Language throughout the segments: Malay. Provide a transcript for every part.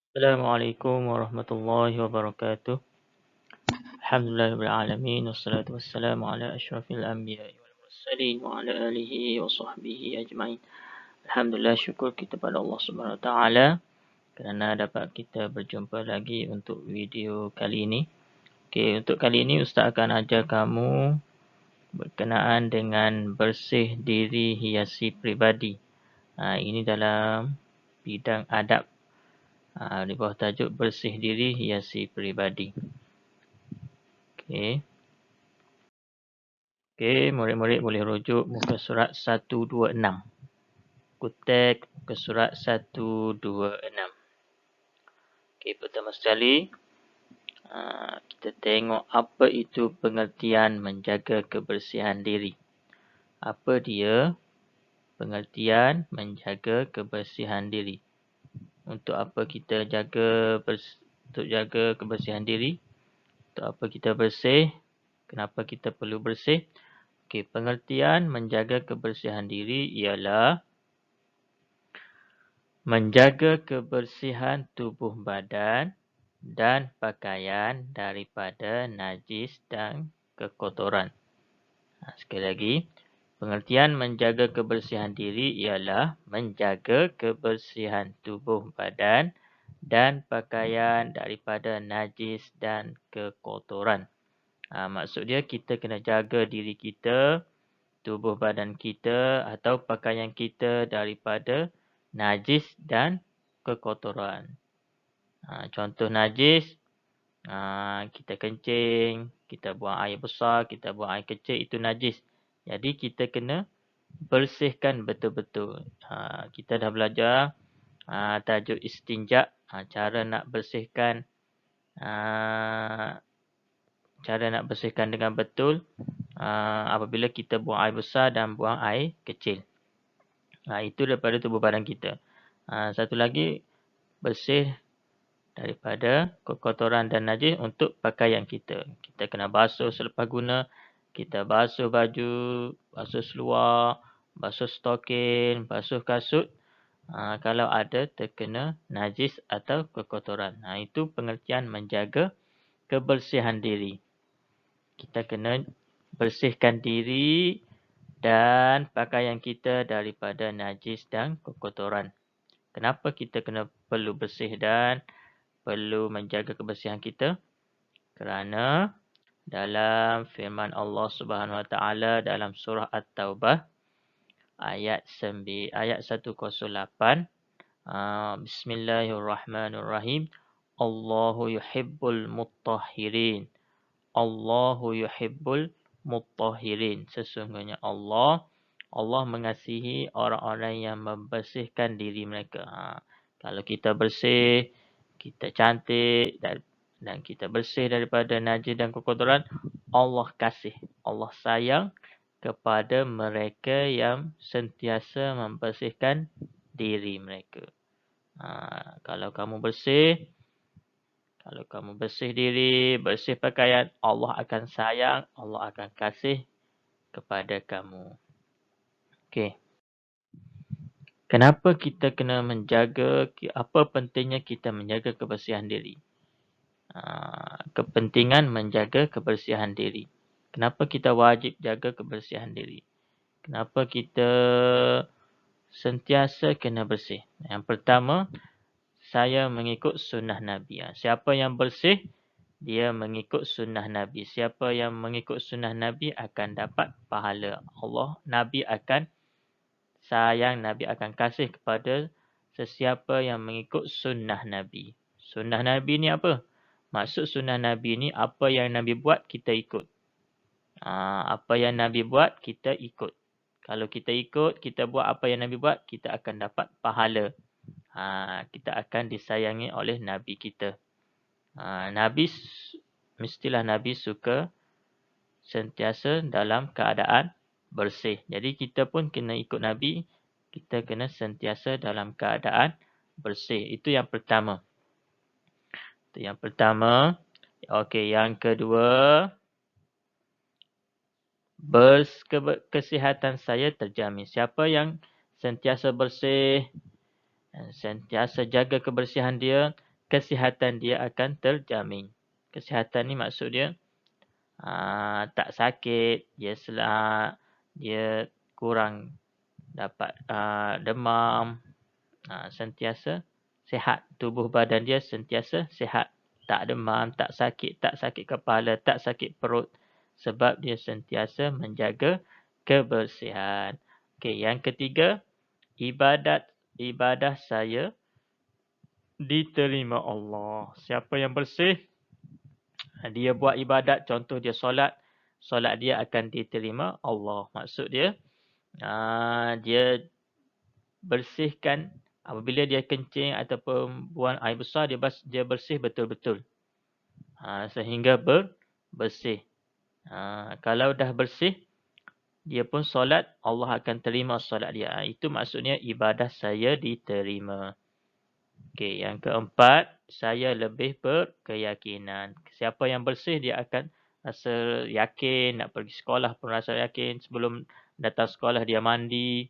Assalamualaikum warahmatullahi wabarakatuh. Alhamdulillahirrahmanirrahim. Wassalatu wassalamu ala asyrafil anbiya'i wal mursalin wa ala alihi wa sahbihi ajma'in. Alhamdulillah, syukur kita pada Allah Subhanahu wa taala kerana dapat kita berjumpa lagi untuk video kali ini. Okey, untuk kali ini ustaz akan ajar kamu berkenaan dengan bersih diri hiasi peribadi. Ini dalam bidang adab. Di bawah tajuk bersih diri hiasi peribadi. Okey. Okey, murid-murid boleh rujuk muka surat 126. Kutek muka surat 126. Okey, pertama sekali kita tengok apa itu pengertian menjaga kebersihan diri. Apa dia pengertian menjaga kebersihan diri? Untuk apa kita jaga kebersihan diri? Untuk apa kita bersih? Kenapa kita perlu bersih? Okey, pengertian menjaga kebersihan diri ialah menjaga kebersihan tubuh badan dan pakaian daripada najis dan kekotoran. Sekali lagi, pengertian menjaga kebersihan diri ialah menjaga kebersihan tubuh badan dan pakaian daripada najis dan kekotoran. Maksud dia kita kena jaga diri kita, tubuh badan kita atau pakaian kita daripada najis dan kekotoran. Contoh najis, kita kencing, kita buang air besar, kita buang air kecil, itu najis. Jadi kita kena bersihkan betul-betul. Kita dah belajar tajuk istinja, cara nak bersihkan dengan betul apabila kita buang air besar dan buang air kecil. Itu daripada tubuh badan kita. Satu lagi, bersih daripada kekotoran dan najis untuk pakaian kita. Kita kena basuh selepas guna. Kita basuh baju, basuh seluar, basuh stokin, basuh kasut. Kalau ada terkena najis atau kekotoran. Itu pengertian menjaga kebersihan diri. Kita kena bersihkan diri dan pakaian kita daripada najis dan kekotoran. Kenapa kita perlu bersih dan perlu menjaga kebersihan kita? Kerana dalam firman Allah Subhanahu Wa Taala dalam surah At-Taubah ayat 108, Bismillahirrahmanirrahim. Allahu yuhibbul mutahhirin. Allahu yuhibbul mutahhirin. Sesungguhnya Allah mengasihi orang-orang yang membersihkan diri mereka. Kalau kita bersih, kita cantik dan kita bersih daripada najis dan kekotoran, Allah kasih, Allah sayang kepada mereka yang sentiasa membersihkan diri mereka. Kalau kamu bersih diri, bersih pakaian, Allah akan sayang, Allah akan kasih kepada kamu. Okey. Kenapa kita kena menjaga, apa pentingnya kita menjaga kebersihan diri? Kepentingan menjaga kebersihan diri. Kenapa kita wajib jaga kebersihan diri? Kenapa kita sentiasa kena bersih? Yang pertama, saya mengikut sunnah Nabi. Siapa yang bersih, dia mengikut sunnah Nabi. Siapa yang mengikut sunnah Nabi akan dapat pahala. Nabi akan sayang, Nabi akan kasih kepada sesiapa yang mengikut sunnah Nabi. Sunnah Nabi ni apa? Maksud sunnah Nabi ni apa yang Nabi buat, kita ikut. Apa yang Nabi buat, kita ikut. Kalau kita ikut, kita buat apa yang Nabi buat, kita akan dapat pahala. Kita akan disayangi oleh Nabi kita. Mestilah Nabi suka sentiasa dalam keadaan bersih. Jadi kita pun kena ikut Nabi. Kita kena sentiasa dalam keadaan bersih. Itu yang pertama. Okey, yang kedua, kesihatan saya terjamin. Siapa yang sentiasa bersih, sentiasa jaga kebersihan dia, kesihatan dia akan terjamin. Kesihatan ni maksud dia tak sakit, dia kurang dapat demam, sentiasa sihat. Tubuh badan dia sentiasa sihat. Tak demam, tak sakit kepala, tak sakit perut. Sebab dia sentiasa menjaga kebersihan. Okey, yang ketiga, ibadah saya diterima Allah. Siapa yang bersih, dia buat ibadat, contoh dia solat dia akan diterima Allah. Maksud dia, dia bersihkan apabila dia kencing ataupun buang air besar, dia bersih betul-betul. Sehingga bersih. Kalau dah bersih, dia pun solat, Allah akan terima solat dia. Itu maksudnya ibadah saya diterima. Okey, yang keempat, saya lebih berkeyakinan. Siapa yang bersih, dia akan rasa yakin, nak pergi sekolah pun rasa yakin. Sebelum datang sekolah, dia mandi,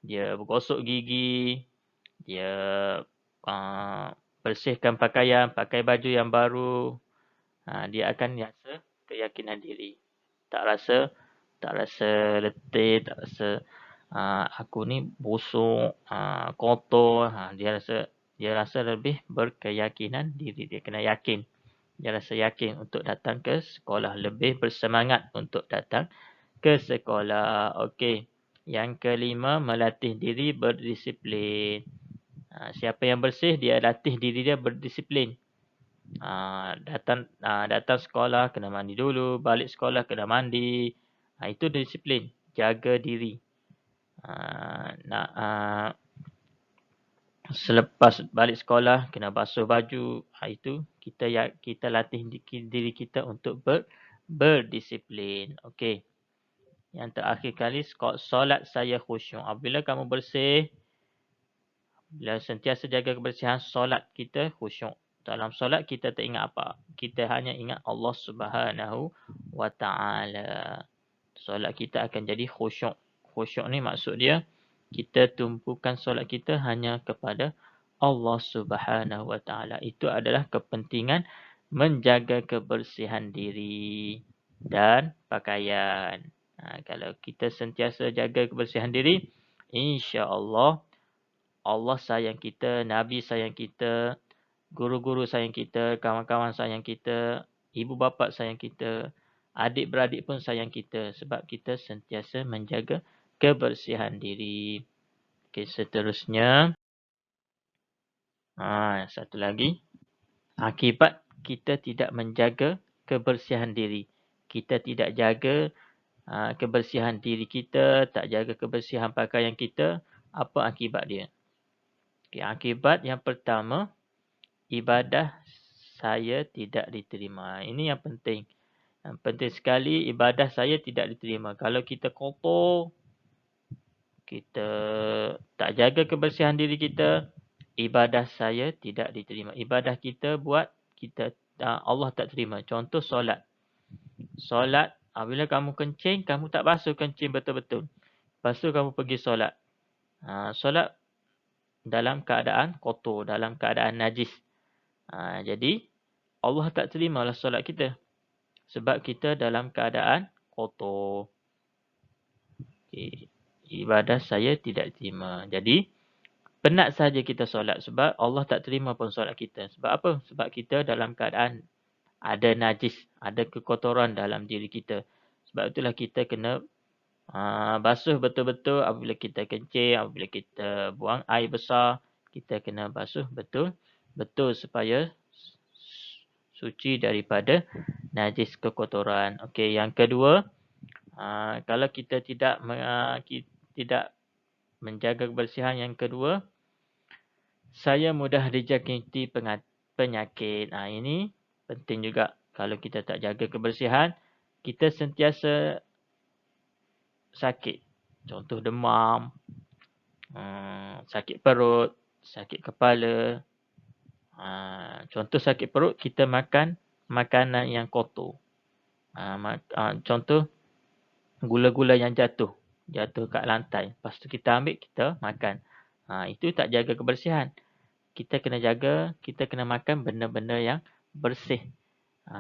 dia bergosok gigi, dia bersihkan pakaian, pakai baju yang baru. Dia akan rasa keyakinan diri. Tak rasa letih, tak rasa aku ni busuk, kotor. Dia rasa lebih berkeyakinan diri. Dia kena yakin. Dia rasa yakin untuk datang ke sekolah. Lebih bersemangat untuk datang ke sekolah. Okey. Yang kelima, melatih diri berdisiplin. Siapa yang bersih, dia latih diri dia berdisiplin. Datang sekolah, kena mandi dulu. Balik sekolah, kena mandi. Itu disiplin. Jaga diri. Selepas balik sekolah, kena basuh baju. Itu kita latih diri kita untuk berdisiplin. Okey. Yang terakhir kali, solat saya khusyuk. Apabila kamu bersih, bila sentiasa jaga kebersihan, solat kita khusyuk. Dalam solat kita tak ingat apa. Kita hanya ingat Allah Subhanahu wa Ta'ala. Solat kita akan jadi khusyuk. Khusyuk ni maksud dia, kita tumpukan solat kita hanya kepada Allah Subhanahu wa Ta'ala. Itu adalah kepentingan menjaga kebersihan diri dan pakaian. Kalau kita sentiasa jaga kebersihan diri, insya-Allah Allah sayang kita, Nabi sayang kita, guru-guru sayang kita, kawan-kawan sayang kita, ibu bapa sayang kita, adik-beradik pun sayang kita sebab kita sentiasa menjaga kebersihan diri. Okey, seterusnya, satu lagi, akibat kita tidak menjaga kebersihan diri. Kita tidak jaga kebersihan diri kita, tak jaga kebersihan pakaian kita, apa akibat dia? Okay, akibat yang pertama, ibadah saya tidak diterima. Ini yang penting. Yang penting sekali, ibadah saya tidak diterima. Kalau kita kotor, kita tak jaga kebersihan diri kita, ibadah saya tidak diterima. Ibadah kita buat, Allah tak terima. Contoh solat. Solat, bila kamu kencing, kamu tak basuh kencing betul-betul. Lepas tu kamu pergi solat. Solat dalam keadaan kotor, dalam keadaan najis. Jadi, Allah tak terimalah solat kita. Sebab kita dalam keadaan kotor. Okay. Ibadah saya tidak terima. Jadi, penat saja kita solat. Sebab Allah tak terima pun solat kita. Sebab apa? Sebab kita dalam keadaan ada najis, ada kekotoran dalam diri kita. Sebab itulah kita kena basuh betul-betul apabila kita kencing, apabila kita buang air besar, kita kena basuh betul-betul supaya suci daripada najis kekotoran. Okey, yang kedua, kalau kita tidak menjaga kebersihan, yang kedua, saya mudah dijangkiti penyakit. Ini penting juga. Kalau kita tak jaga kebersihan, kita sentiasa sakit. Contoh demam, sakit perut, sakit kepala. Contoh sakit perut, kita makan makanan yang kotor. Contoh gula-gula yang jatuh kat lantai. Lepas tu kita ambil, kita makan. Itu tak jaga kebersihan. kita kena jaga, kita kena makan benda-benda yang bersih.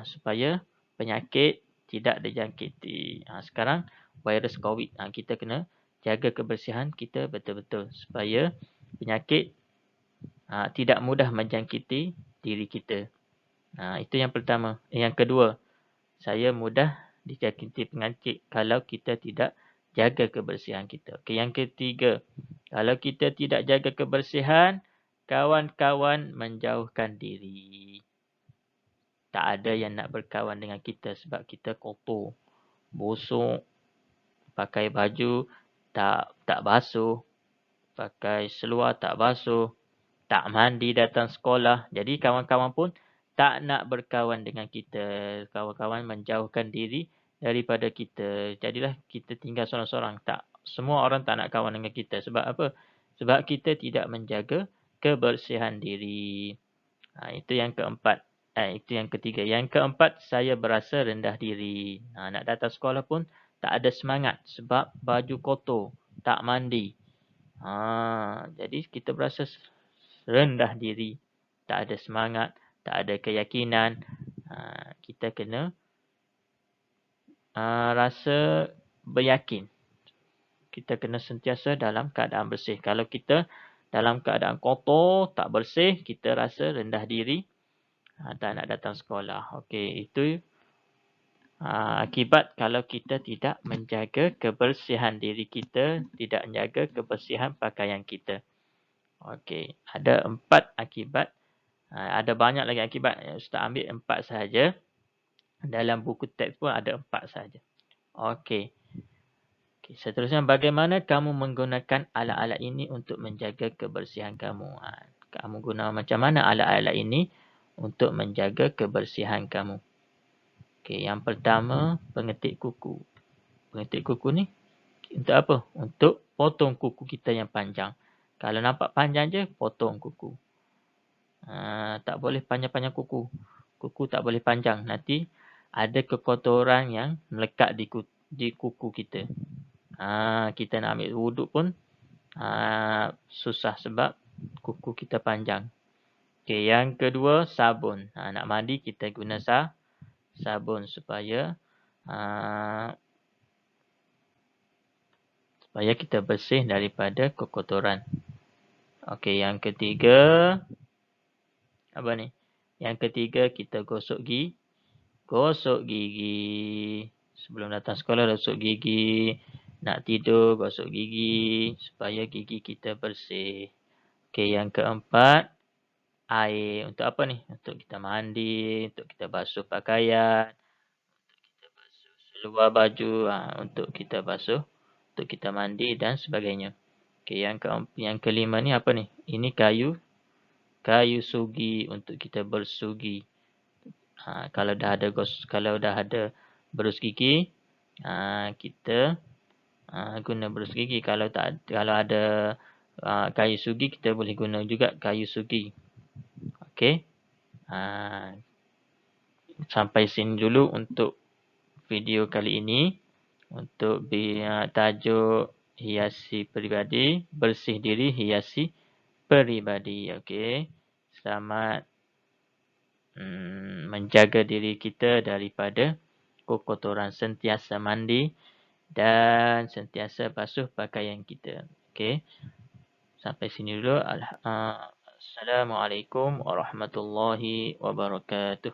Supaya penyakit tidak dijangkiti. Sekarang virus COVID. Kita kena jaga kebersihan kita betul-betul supaya penyakit tidak mudah menjangkiti diri kita. Itu yang pertama. Yang kedua, saya mudah dijangkiti penyakit kalau kita tidak jaga kebersihan kita. Okay, yang ketiga, kalau kita tidak jaga kebersihan, kawan-kawan menjauhkan diri. Tak ada yang nak berkawan dengan kita sebab kita kotor, busuk, pakai baju tak basuh, pakai seluar tak basuh, tak mandi datang sekolah. Jadi kawan-kawan pun tak nak berkawan dengan kita. Kawan-kawan menjauhkan diri daripada kita. Jadilah kita tinggal seorang-seorang. Tak, semua orang tak nak kawan dengan kita. Sebab apa? Sebab kita tidak menjaga kebersihan diri. Itu yang keempat. Itu yang ketiga. Yang keempat, saya berasa rendah diri. Nak datang sekolah pun tak ada semangat sebab baju kotor, tak mandi. Jadi kita berasa rendah diri, tak ada semangat, tak ada keyakinan. Kita kena rasa beryakin. Kita kena sentiasa dalam keadaan bersih. Kalau kita dalam keadaan kotor, tak bersih, kita rasa rendah diri, tak nak datang sekolah. Okey, itu akibat kalau kita tidak menjaga kebersihan diri kita, tidak menjaga kebersihan pakaian kita. Okey, ada 4 akibat. Ada banyak lagi akibat. Ustaz ambil 4 sahaja. Dalam buku teks pun ada 4 sahaja. Okey. Seterusnya, bagaimana kamu menggunakan alat-alat ini untuk menjaga kebersihan kamu? Kamu guna macam mana alat-alat ini untuk menjaga kebersihan kamu? Okey, yang pertama, pengetik kuku. Pengetik kuku ni untuk apa? Untuk potong kuku kita yang panjang. Kalau nampak panjang je, potong kuku. Tak boleh panjang-panjang kuku. Kuku tak boleh panjang. Nanti ada kekotoran yang melekat di kuku kita. Kita nak ambil wuduk pun susah sebab kuku kita panjang. Okey, yang kedua, sabun. Nak mandi kita guna sabun supaya kita bersih daripada kekotoran. Okey, yang ketiga, apa ni? Yang ketiga, kita gosok gigi. Gosok gigi. Sebelum datang sekolah, gosok gigi. Nak tidur, gosok gigi. Supaya gigi kita bersih. Okey, yang keempat, air. Untuk apa ni? Untuk kita mandi, untuk kita basuh pakaian, untuk kita basuh seluar baju, untuk kita basuh, untuk kita mandi dan sebagainya. Okey, yang kelima ni apa ni? Ini kayu sugi untuk kita bersugi. Kalau dah ada berus gigi, kita guna berus gigi. Kalau ada kayu sugi, kita boleh guna juga kayu sugi. Okey. Sampai sini dulu untuk video kali ini. Untuk tajuk hiasi peribadi, bersih diri hiasi peribadi. Okey. Selamat menjaga diri kita daripada kekotoran. Sentiasa mandi dan sentiasa basuh pakaian kita. Okey. Sampai sini dulu. Assalamualaikum warahmatullahi wabarakatuh.